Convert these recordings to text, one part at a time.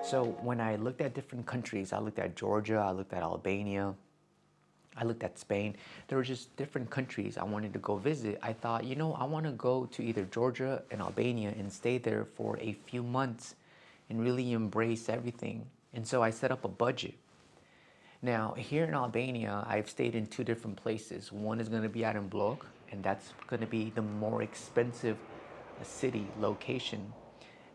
So when I looked at different countries, I looked at Georgia, I looked at Albania, I looked at Spain. There were just different countries I wanted to go visit. I thought, I want to go to either Georgia and Albania and stay there for a few months and really embrace everything. And so I set up a budget. Now, here in Albania, I've stayed in two different places. One is going to be out in Blloku, and that's going to be the more expensive city location.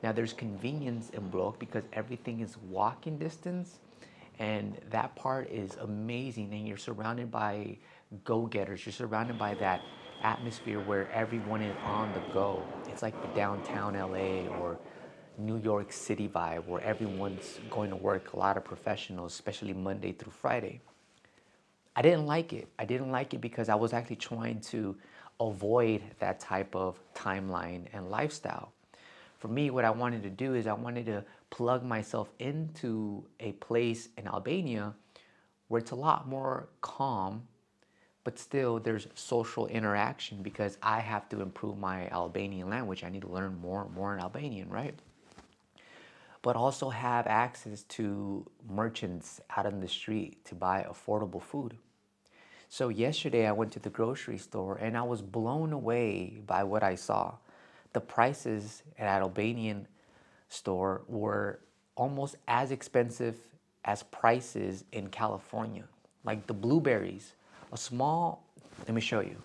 Now, there's convenience in Blloku because everything is walking distance, and that part is amazing. And you're surrounded by go-getters. You're surrounded by that atmosphere where everyone is on the go. It's like the downtown LA or New York City vibe where everyone's going to work, a lot of professionals, especially Monday through Friday. I didn't like it. I didn't like it because I was actually trying to avoid that type of timeline and lifestyle. For me, what I wanted to do is I wanted to plug myself into a place in Albania where it's a lot more calm, but still there's social interaction because I have to improve my Albanian language. I need to learn more in Albanian, right? But also have access to merchants out on the street to buy affordable food. So yesterday I went to the grocery store and I was blown away by what I saw. The prices at an Albanian store were almost as expensive as prices in California. Like the blueberries, let me show you.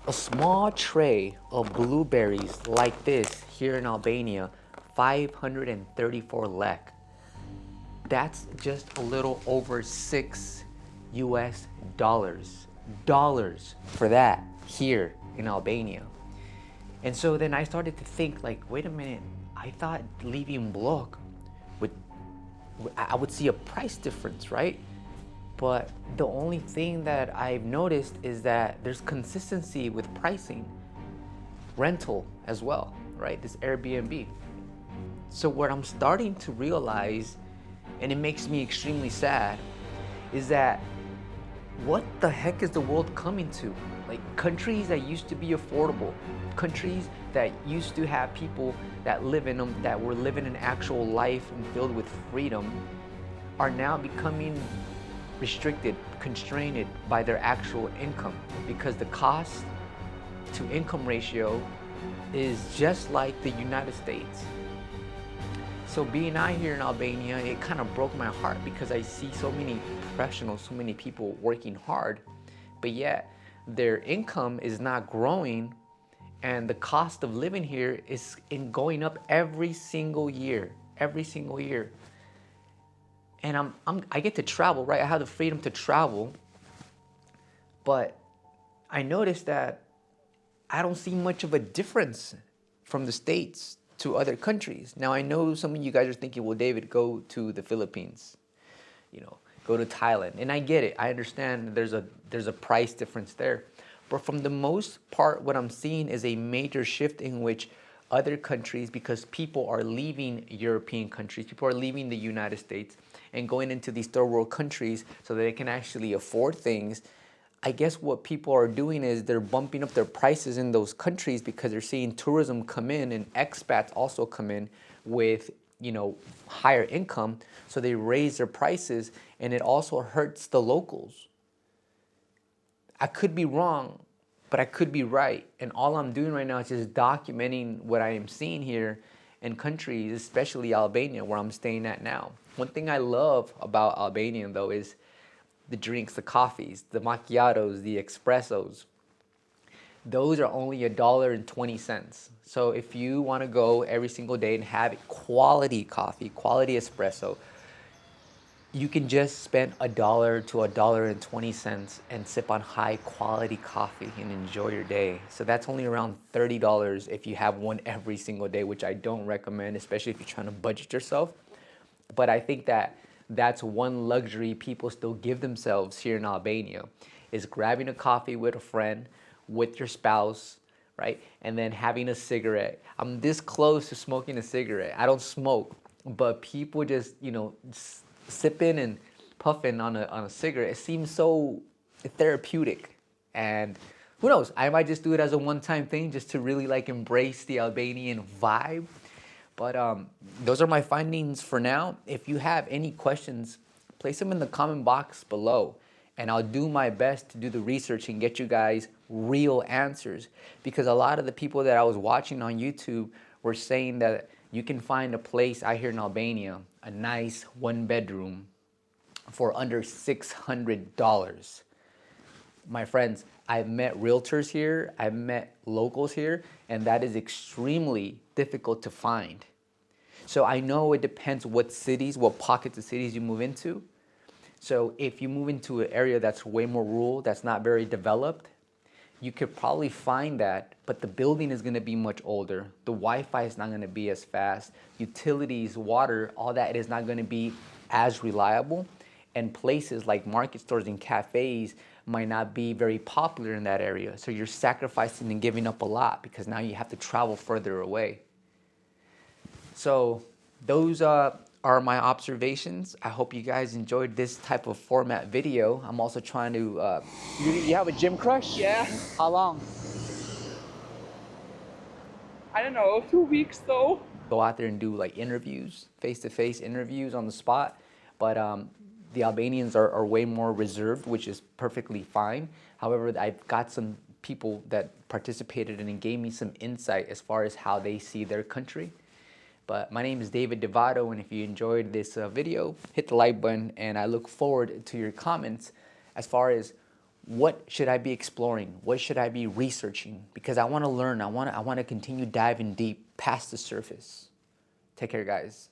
A small tray of blueberries like this here in Albania, 534 lek. That's just a little over $6 dollars for that here in Albania. And so then I started to think like, wait a minute, I thought leaving Blloku I would see a price difference, right? But the only thing that I've noticed is that there's consistency with pricing, rental as well, right? This Airbnb. So what I'm starting to realize, and it makes me extremely sad, is that what the heck is the world coming to? Like countries that used to be affordable, countries that used to have people that live in them, that were living an actual life and filled with freedom, are now becoming restricted, constrained by their actual income because the cost to income ratio is just like the United States. So being out here in Albania, it kind of broke my heart because I see so many professionals, so many people working hard, but yet their income is not growing and the cost of living here is going up every single year. And I get to travel, right? I have the freedom to travel, but I noticed that I don't see much of a difference from the States to other countries. Now I know some of you guys are thinking, well, David, go to the Philippines, go to Thailand. And I get it. I understand there's a price difference there. But from the most part, what I'm seeing is a major shift in which other countries, because people are leaving European countries, people are leaving the United States and going into these third world countries so that they can actually afford things. I guess what people are doing is they're bumping up their prices in those countries because they're seeing tourism come in and expats also come in with, higher income. So they raise their prices and it also hurts the locals. I could be wrong, but I could be right. And all I'm doing right now is just documenting what I am seeing here in countries, especially Albania, where I'm staying at now. One thing I love about Albania, though, is the drinks, the coffees, the macchiatos, the espressos. Those are only $1.20. So if you want to go every single day and have quality coffee, quality espresso, you can just spend $1 to $1.20 and sip on high quality coffee and enjoy your day. So that's only around $30 if you have one every single day, which I don't recommend, especially if you're trying to budget yourself. But I think that that's one luxury people still give themselves here in Albania, is grabbing a coffee with a friend, with your spouse, right? And then having a cigarette. I'm this close to smoking a cigarette. I don't smoke, but people just, sipping and puffing on a cigarette. It seems so therapeutic. And who knows, I might just do it as a one-time thing just to really like embrace the Albanian vibe. But those are my findings for now. If you have any questions, place them in the comment box below, and I'll do my best to do the research and get you guys real answers, because a lot of the people that I was watching on YouTube were saying that you can find a place out here in Albania, a nice 1-bedroom for under $600. My friends, I've met realtors here, I've met locals here, and that is extremely difficult to find. So I know it depends what cities, what pockets of cities you move into. So if you move into an area that's way more rural, that's not very developed, you could probably find that, but the building is going to be much older. The Wi-Fi is not going to be as fast. Utilities, water, all that is not going to be as reliable. And places like market stores and cafes might not be very popular in that area. So you're sacrificing and giving up a lot because now you have to travel further away. So those are my observations. I hope you guys enjoyed this type of format video. I'm also trying to... You have a gym crush? Yeah. How long? I don't know, 2 weeks though. Go out there and do like interviews, face-to-face interviews on the spot. But the Albanians are way more reserved, which is perfectly fine. However, I've got some people that participated and gave me some insight as far as how they see their country. But my name is David Davato, and if you enjoyed this video, hit the like button, and I look forward to your comments as far as what should I be exploring, what should I be researching, because I want to learn, I want to continue diving deep past the surface. Take care, guys.